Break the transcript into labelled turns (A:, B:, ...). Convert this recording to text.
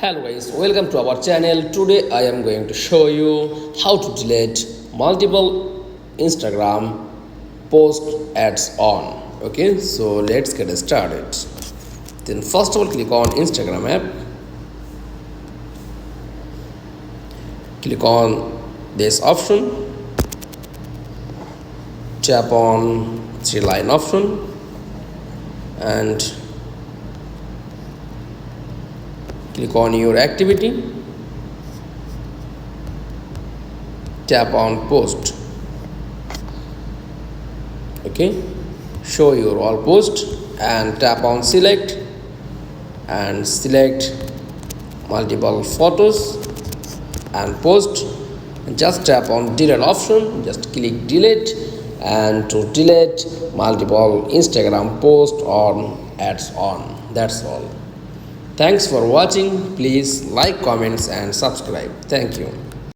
A: Hello guys, welcome to our channel. Today I am going to show you how to delete multiple Instagram post ads on. Okay, so let's get started. Then first of all, click on Instagram app. Click on this option. Tap on three line option and click on your activity, tap on post. Okay, show your all post and tap on select and select multiple photos and post. Just tap on delete option, just click delete and to delete multiple Instagram post or ads on. That's all. Thanks for watching. Please like, comments and subscribe. Thank you.